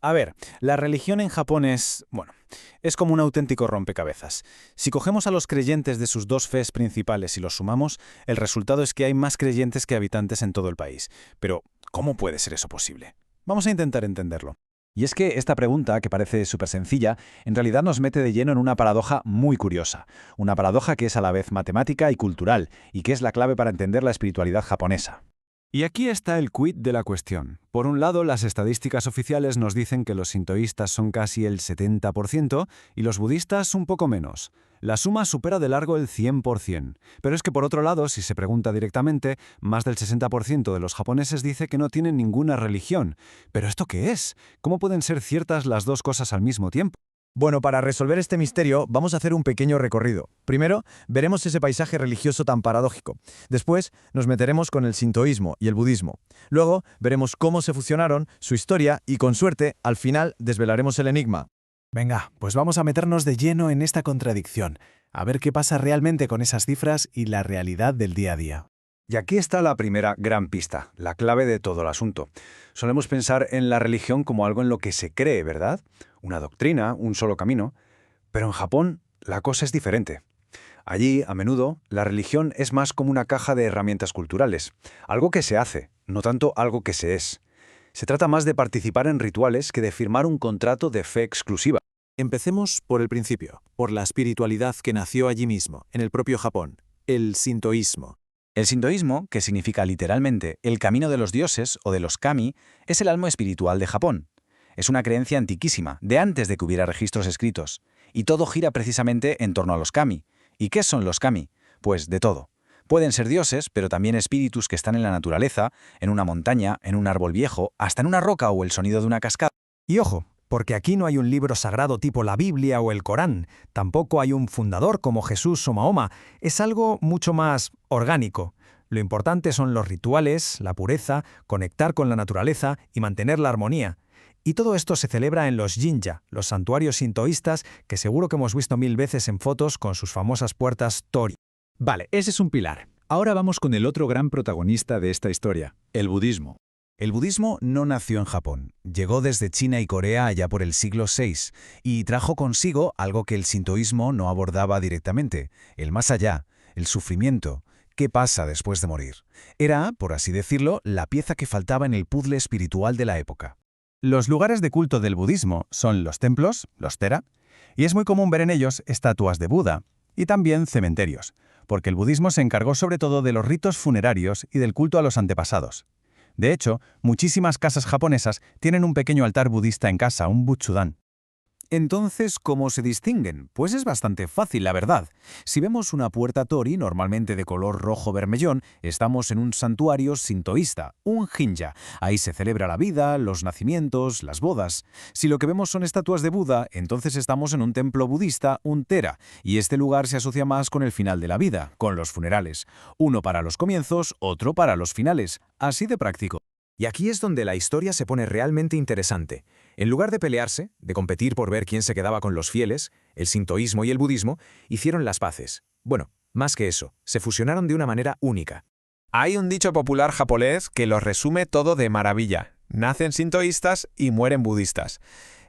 A ver, la religión en Japón es como un auténtico rompecabezas. Si cogemos a los creyentes de sus dos fes principales y los sumamos, el resultado es que hay más creyentes que habitantes en todo el país. Pero, ¿cómo puede ser eso posible? Vamos a intentar entenderlo. Y es que esta pregunta, que parece súper sencilla, en realidad nos mete de lleno en una paradoja muy curiosa. Una paradoja que es a la vez matemática y cultural, y que es la clave para entender la espiritualidad japonesa. Y aquí está el quid de la cuestión. Por un lado, las estadísticas oficiales nos dicen que los sintoístas son casi el 70% y los budistas un poco menos. La suma supera de largo el 100%. Pero es que por otro lado, si se pregunta directamente, más del 60% de los japoneses dice que no tienen ninguna religión. ¿Pero esto qué es? ¿Cómo pueden ser ciertas las dos cosas al mismo tiempo? Bueno, para resolver este misterio vamos a hacer un pequeño recorrido. Primero, veremos ese paisaje religioso tan paradójico. Después, nos meteremos con el sintoísmo y el budismo. Luego, veremos cómo se fusionaron, su historia y, con suerte, al final desvelaremos el enigma. Venga, pues vamos a meternos de lleno en esta contradicción, a ver qué pasa realmente con esas cifras y la realidad del día a día. Y aquí está la primera gran pista, la clave de todo el asunto. Solemos pensar en la religión como algo en lo que se cree, ¿verdad? Una doctrina, un solo camino. Pero en Japón la cosa es diferente. Allí, a menudo, la religión es más como una caja de herramientas culturales, algo que se hace, no tanto algo que se es. Se trata más de participar en rituales que de firmar un contrato de fe exclusiva. Empecemos por el principio, por la espiritualidad que nació allí mismo, en el propio Japón, el sintoísmo. El sintoísmo, que significa literalmente el camino de los dioses o de los kami, es el alma espiritual de Japón. Es una creencia antiquísima, de antes de que hubiera registros escritos. Y todo gira precisamente en torno a los kami. ¿Y qué son los kami? Pues de todo. Pueden ser dioses, pero también espíritus que están en la naturaleza, en una montaña, en un árbol viejo, hasta en una roca o el sonido de una cascada. Y ojo, porque aquí no hay un libro sagrado tipo la Biblia o el Corán, tampoco hay un fundador como Jesús o Mahoma, es algo mucho más orgánico. Lo importante son los rituales, la pureza, conectar con la naturaleza y mantener la armonía. Y todo esto se celebra en los jinja, los santuarios sintoístas que seguro que hemos visto 1000 veces en fotos con sus famosas puertas tori. Vale, ese es un pilar. Ahora vamos con el otro gran protagonista de esta historia, el budismo. El budismo no nació en Japón, llegó desde China y Corea allá por el siglo VI y trajo consigo algo que el sintoísmo no abordaba directamente, el más allá, el sufrimiento. ¿Qué pasa después de morir? Era, por así decirlo, la pieza que faltaba en el puzzle espiritual de la época. Los lugares de culto del budismo son los templos, los tera, y es muy común ver en ellos estatuas de Buda, y también cementerios, porque el budismo se encargó sobre todo de los ritos funerarios y del culto a los antepasados. De hecho, muchísimas casas japonesas tienen un pequeño altar budista en casa, un butsudan. Entonces, ¿cómo se distinguen? Pues es bastante fácil, la verdad. Si vemos una puerta tori, normalmente de color rojo vermellón, estamos en un santuario sintoísta, un jinja. Ahí se celebra la vida, los nacimientos, las bodas. Si lo que vemos son estatuas de Buda, entonces estamos en un templo budista, un tera, y este lugar se asocia más con el final de la vida, con los funerales. Uno para los comienzos, otro para los finales. Así de práctico. Y aquí es donde la historia se pone realmente interesante. En lugar de pelearse, de competir por ver quién se quedaba con los fieles, el sintoísmo y el budismo hicieron las paces. Bueno, más que eso, se fusionaron de una manera única. Hay un dicho popular japonés que lo resume todo de maravilla. Nacen sintoístas y mueren budistas.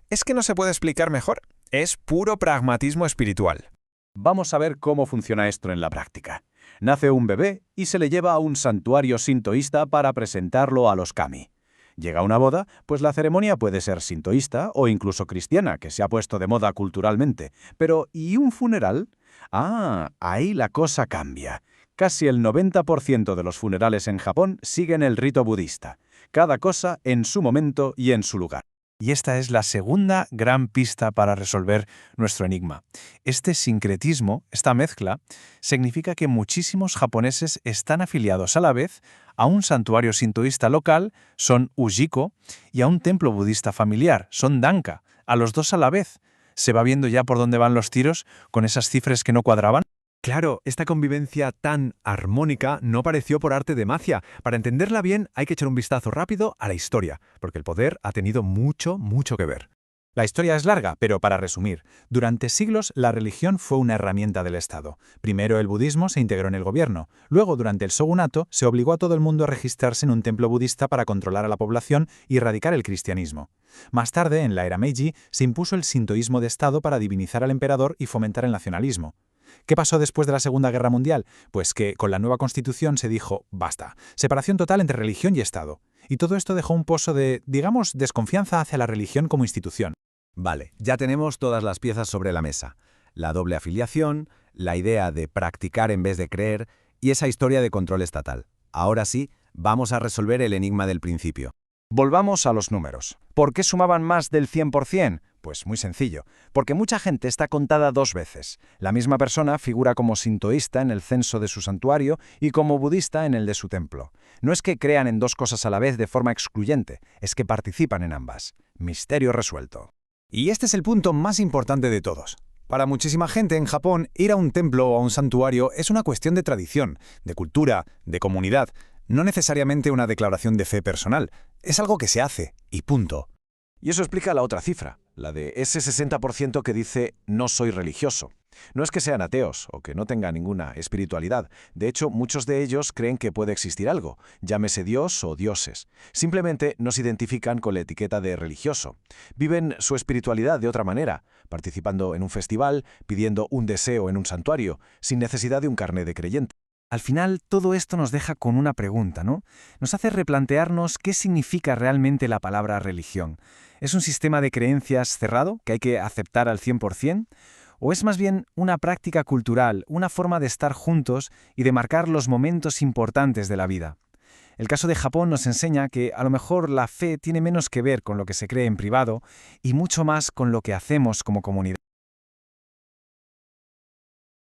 Es que no se puede explicar mejor. Es puro pragmatismo espiritual. Vamos a ver cómo funciona esto en la práctica. Nace un bebé y se le lleva a un santuario sintoísta para presentarlo a los kami. Llega una boda, pues la ceremonia puede ser sintoísta o incluso cristiana, que se ha puesto de moda culturalmente. Pero, ¿y un funeral? Ah, ahí la cosa cambia. Casi el 90% de los funerales en Japón siguen el rito budista. Cada cosa en su momento y en su lugar. Y esta es la segunda gran pista para resolver nuestro enigma. Este sincretismo, esta mezcla, significa que muchísimos japoneses están afiliados a la vez a un santuario sintoísta local, son Ujiko, y a un templo budista familiar, son Danka, a los dos a la vez. ¿Se va viendo ya por dónde van los tiros con esas cifras que no cuadraban? Claro, esta convivencia tan armónica no pareció por arte de magia. Para entenderla bien hay que echar un vistazo rápido a la historia, porque el poder ha tenido mucho que ver. La historia es larga, pero para resumir, durante siglos la religión fue una herramienta del Estado. Primero el budismo se integró en el gobierno, luego durante el shogunato se obligó a todo el mundo a registrarse en un templo budista para controlar a la población y erradicar el cristianismo. Más tarde, en la era Meiji, se impuso el sintoísmo de Estado para divinizar al emperador y fomentar el nacionalismo. ¿Qué pasó después de la Segunda Guerra Mundial? Pues que con la nueva constitución se dijo, basta, separación total entre religión y Estado. Y todo esto dejó un pozo de, digamos, desconfianza hacia la religión como institución. Vale, ya tenemos todas las piezas sobre la mesa. La doble afiliación, la idea de practicar en vez de creer y esa historia de control estatal. Ahora sí, vamos a resolver el enigma del principio. Volvamos a los números. ¿Por qué sumaban más del 100%? Pues muy sencillo, porque mucha gente está contada dos veces. La misma persona figura como sintoísta en el censo de su santuario y como budista en el de su templo. No es que crean en dos cosas a la vez de forma excluyente, es que participan en ambas. Misterio resuelto. Y este es el punto más importante de todos. Para muchísima gente en Japón, ir a un templo o a un santuario es una cuestión de tradición, de cultura, de comunidad, no necesariamente una declaración de fe personal. Es algo que se hace, y punto. Y eso explica la otra cifra, la de ese 60% que dice no soy religioso. No es que sean ateos o que no tengan ninguna espiritualidad. De hecho, muchos de ellos creen que puede existir algo, llámese Dios o dioses. Simplemente no se identifican con la etiqueta de religioso. Viven su espiritualidad de otra manera, participando en un festival, pidiendo un deseo en un santuario, sin necesidad de un carné de creyente. Al final, todo esto nos deja con una pregunta, ¿no? Nos hace replantearnos qué significa realmente la palabra religión. ¿Es un sistema de creencias cerrado que hay que aceptar al 100%? ¿O es más bien una práctica cultural, una forma de estar juntos y de marcar los momentos importantes de la vida? El caso de Japón nos enseña que a lo mejor la fe tiene menos que ver con lo que se cree en privado y mucho más con lo que hacemos como comunidad.